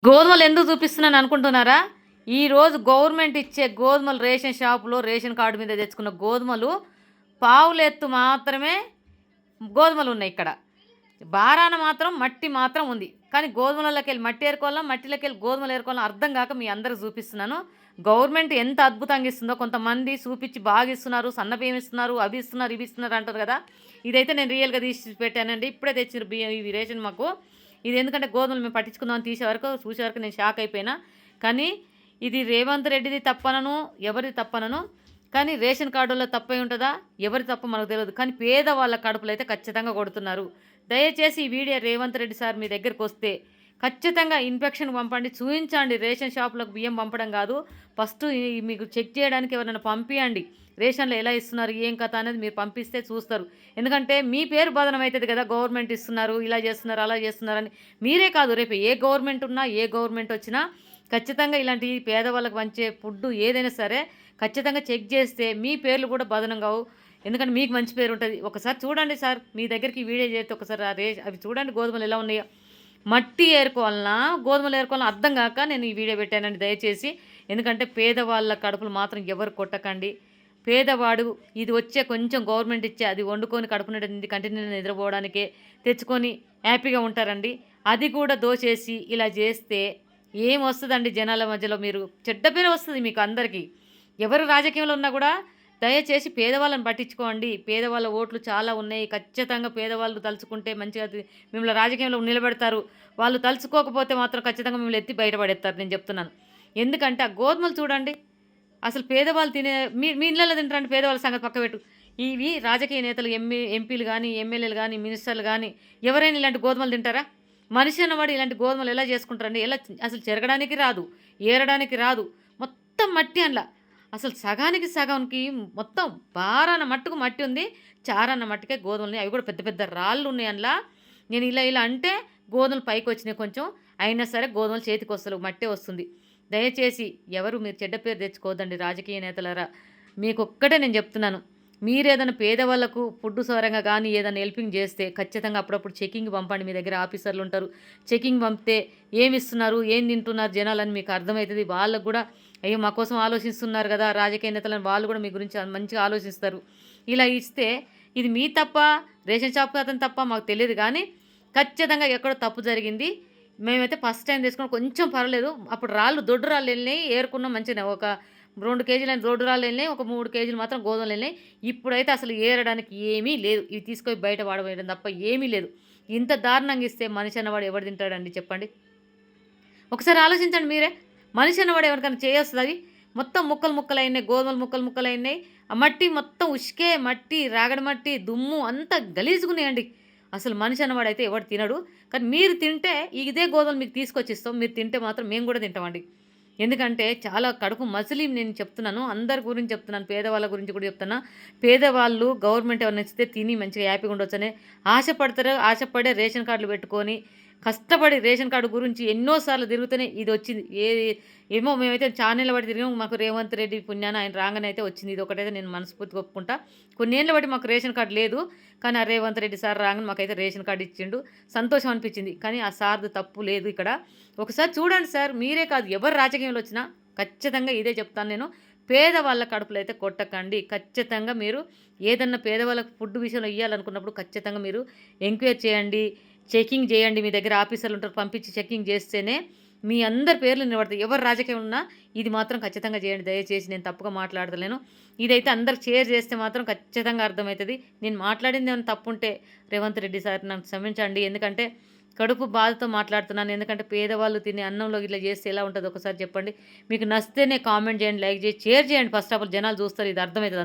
గోధుమలు ఎందుకు చూపిస్తున్నాను అనుకుంటున్నారా? ఈరోజు గవర్నమెంట్ ఇచ్చే గోధుమలు రేషన్ షాపులో రేషన్ కార్డు మీద తెచ్చుకున్న గోధుమలు పావులెత్తు మాత్రమే గోధుమలు ఉన్నాయి ఇక్కడ. బారాన మాత్రం మట్టి మాత్రం ఉంది. కానీ గోధుమలకెళ్ళి మట్టి ఏరుకోవాలా, మట్టిలోకెళ్ళి గోధుమలు ఏరుకోవాలా అర్థం కాక మీ అందరికి చూపిస్తున్నాను. గవర్నమెంట్ ఎంత అద్భుతంగా ఇస్తుందో కొంతమంది చూపించి బాగా ఇస్తున్నారు, సన్న బియ్యం ఇస్తున్నారు, అవి ఇస్తున్నారు, ఇవి ఇస్తున్నారు అంటారు కదా. ఇదైతే నేను రియల్గా తీసి పెట్టానండి. ఇప్పుడే తెచ్చిన బియ్యం ఇవి రేషన్ మాకు. ఇది ఎందుకంటే గోధుమలు మేము పట్టించుకుందామని చూసే వరకు నేను షాక్ అయిపోయినా. కానీ ఇది రేవంత్ రెడ్డిది తప్పనను, ఎవరిది తప్పనను. కానీ రేషన్ కార్డుల్లో తప్పై ఉంటుందా, ఎవరి తప్ప మనకు తెలియదు. కానీ పేదవాళ్ళ కడుపులు అయితే ఖచ్చితంగా కొడుతున్నారు. దయచేసి ఈ వీడియో రేవంత్ రెడ్డి సార్ మీ దగ్గరికి వస్తే ఖచ్చితంగా ఇన్ఫెక్షన్ పంపండి, చూపించండి. రేషన్ షాపులకు బియ్యం పంపడం కాదు, ఫస్ట్ మీకు చెక్ చేయడానికి ఎవరైనా పంపించండి. రేషన్లో ఎలా ఇస్తున్నారు, ఏం కథ అనేది మీరు పంపిస్తే చూస్తారు. ఎందుకంటే మీ పేరు బదనం అవుతుంది కదా, గవర్నమెంట్ ఇస్తున్నారు, ఇలా చేస్తున్నారు, అలా చేస్తున్నారని. మీరే కాదు, రేపు ఏ గవర్నమెంట్ ఉన్నా, ఏ గవర్నమెంట్ వచ్చినా ఖచ్చితంగా ఇలాంటి పేదవాళ్ళకి పంచే ఫుడ్ ఏదైనా సరే ఖచ్చితంగా చెక్ చేస్తే మీ పేర్లు కూడా బదనం కావు. ఎందుకంటే మీకు మంచి పేరు ఉంటుంది. ఒకసారి చూడండి సార్, మీ దగ్గరికి వీడియో చేస్తే ఒకసారి అవి చూడండి గోధుమలు ఎలా ఉన్నాయో. మట్టి ఏరుకోవాలన్నా గోధుమలు ఏరుకోవాలన్నా అర్థం కాక నేను ఈ వీడియో పెట్టానండి. దయచేసి, ఎందుకంటే పేదవాళ్ళ కడుపులు మాత్రం ఎవరు కొట్టకండి. పేదవాడు ఇది వచ్చే కొంచెం గవర్నమెంట్ ఇచ్చే అది వండుకొని కడుపు నిండా కంటిన్యూ నిద్రపోవడానికే తెచ్చుకొని హ్యాపీగా ఉంటారండి. అది కూడా దోచేసి ఇలా చేస్తే ఏం వస్తుందండి జనాల మధ్యలో? మీరు చెడ్డ పేరు వస్తుంది మీకు అందరికీ. ఎవరు రాజకీయంలో ఉన్నా కూడా దయచేసి పేదవాళ్ళని పట్టించుకోండి. పేదవాళ్ళ ఓట్లు చాలా ఉన్నాయి. ఖచ్చితంగా పేదవాళ్ళు తలుచుకుంటే మంచిగా మిమ్మల్ని రాజకీయంలో నిలబెడతారు. వాళ్ళు తలుచుకోకపోతే మాత్రం ఖచ్చితంగా మిమ్మల్ని ఎత్తి బయటపడేస్తారు. నేను చెప్తున్నాను. ఎందుకంటే ఆ గోధుమలు చూడండి, అసలు పేదవాళ్ళు తినే మీ ఇళ్ళలో తింటారండి. పేదవాళ్ళ సంగతి పక్క పెట్టు. ఇవి రాజకీయ నేతలు ఎంపీలు కానీ, ఎమ్మెల్యేలు కానీ, మినిస్టర్లు కానీ ఎవరైనా ఇలాంటి గోధుమలు తింటారా? మనిషి అన్నవాడు ఇలాంటి గోధుమలు ఎలా చేసుకుంటారండి? ఎలా అసలు చెరగడానికి రాదు, ఏరడానికి రాదు, మొత్తం మట్టి అందులో. అసలు సగానికి సగానికి మొత్తం బారాన మట్టుకు మట్టి ఉంది, చారన్న మట్టికే గోధుమలు ఉన్నాయి. అవి కూడా పెద్ద పెద్ద రాళ్ళు ఉన్నాయి అందులో. నేను ఇలా అంటే గోధుమలు పైకి వచ్చినాయి కొంచెం, అయినా సరే గోధుమలు చేతికి వస్తలేవు, మట్టే వస్తుంది. దయచేసి ఎవరు మీరు చెడ్డ పేరు తెచ్చుకోవద్దండి రాజకీయ నేతలరా. మీకు ఒక్కటే నేను చెప్తున్నాను, మీరు ఏదైనా పేదవాళ్ళకు ఫుడ్ సౌరంగా కానీ ఏదైనా హెల్పింగ్ చేస్తే ఖచ్చితంగా అప్పుడప్పుడు చెకింగ్ పంపండి. మీ దగ్గర ఆఫీసర్లు ఉంటారు, చెకింగ్ పంపితే ఏమి ఇస్తున్నారు, ఏం తింటున్నారు జనాలని మీకు అర్థమవుతుంది. వాళ్ళకు కూడా అయ్యో మా కోసం ఆలోచిస్తున్నారు కదా రాజకీయ నేతలను, వాళ్ళు కూడా మీ గురించి మంచిగా ఆలోచిస్తారు. ఇలా ఇస్తే ఇది మీ తప్ప, రేషన్ షాప్ అతను తప్ప మాకు తెలియదు. కానీ ఖచ్చితంగా ఎక్కడో తప్పు జరిగింది. మేమైతే ఫస్ట్ టైం తీసుకుని కొంచెం పర్లేదు. అప్పుడు దొడ్డు రాళ్ళు వెళ్ళినాయి, ఏరుకున్నాం మంచిగా. ఒక 2 కేజీలు దొడ్డు రాళ్ళు వెళ్ళినాయి, ఒక 3 కేజీలు మాత్రం గోధుమలు వెళ్ళినాయి. ఇప్పుడైతే అసలు ఏరడానికి ఏమీ లేదు. ఇవి తీసుకొని బయట వాడవేయడం తప్ప ఏమీ లేదు. ఇంత దారుణంగా ఇస్తే మనిషి అన్నవాడు ఎవరు తింటాడండి చెప్పండి? ఒకసారి ఆలోచించండి మీరే. మనిషి అన్నవాడు ఎవరికైనా చేయొస్తుంది? అది మొత్తం ముక్కలు ముక్కలు అయినాయి, గోధుమలు ముక్కలు ముక్కలు అయినాయి. ఆ మట్టి మొత్తం ఉష్కే మట్టి, రాగడి మట్టి, దుమ్ము అంతా గలీజుగున్నాయండి. అసలు మనిషి అన్నవాడు అయితే ఎవడు తినడు. కానీ మీరు తింటే ఇదే గోధుమలు మీకు తీసుకొచ్చిస్తాం. మీరు తింటే మాత్రం మేము కూడా తింటామండి. ఎందుకంటే చాలా కడుపు మసిలి నేను చెప్తున్నాను, అందరి గురించి చెప్తున్నాను, పేదవాళ్ళ గురించి కూడా చెప్తున్నా. పేదవాళ్ళు గవర్నమెంట్ ఎవరిని ఇస్తే తిని మంచిగా హ్యాపీగా ఉండొచ్చని ఆశపడతారు. ఆశపడే రేషన్ కార్డులు పెట్టుకొని కష్టపడి రేషన్ కార్డు గురించి ఎన్నోసార్లు తిరుగుతూనే ఇది వచ్చింది. ఏమో మేమైతే ఛానల్ బట్టి తిరిగాము. మాకు రేవంత్ రెడ్డి పుణ్యాన ఆయన రాగానే అయితే వచ్చింది. ఇది ఒకటైతే నేను మనస్ఫూర్తిగా ఒప్పుకుంటా. కొన్నేళ్ళ బట్టి మాకు రేషన్ కార్డు లేదు. కానీ ఆ రేవంత్ రెడ్డి సార్ రాగానే మాకైతే రేషన్ కార్డు ఇచ్చిండు. సంతోషం అనిపించింది. కానీ ఆ సార్ది తప్పు లేదు ఇక్కడ. ఒకసారి చూడండి సార్, మీరే కాదు ఎవరు రాజకీయంలో వచ్చినా ఖచ్చితంగా ఇదే చెప్తాను నేను. పేదవాళ్ళ కడుపులు అయితే కొట్టకండి. ఖచ్చితంగా మీరు ఏదన్నా పేదవాళ్ళకు ఫుడ్ విషయంలో ఇవ్వాలనుకున్నప్పుడు ఖచ్చితంగా మీరు ఎంక్వైరీ చేయండి, చెకింగ్ చేయండి. మీ దగ్గర ఆఫీసర్లు ఉంటారు, పంపించి చెకింగ్ చేస్తేనే మీ అందరి పేర్లు నిలబడతాయి. ఎవరు రాజకీయం ఉన్నా ఇది మాత్రం ఖచ్చితంగా చేయండి. దయచేసి నేను తప్పుగా మాట్లాడలేను. ఇదైతే అందరికి షేర్ చేస్తే మాత్రం ఖచ్చితంగా అర్థమవుతుంది. నేను మాట్లాడింది ఏమైనా తప్పు ఉంటే రేవంత్ రెడ్డి సార్ నన్ను క్షమించండి. ఎందుకంటే కడుపు బాధతో మాట్లాడుతున్నాను. ఎందుకంటే పేదవాళ్ళు తినే అన్నంలో ఇట్లా చేస్తే ఎలా ఉంటుందో ఒకసారి చెప్పండి. మీకు నచ్చితేనే కామెంట్ చేయండి, లైక్ చేసి షేర్ చేయండి. ఫస్ట్ ఆఫ్ ఆల్ జనాలు చూస్తారు, ఇది అర్థమవుతుంది.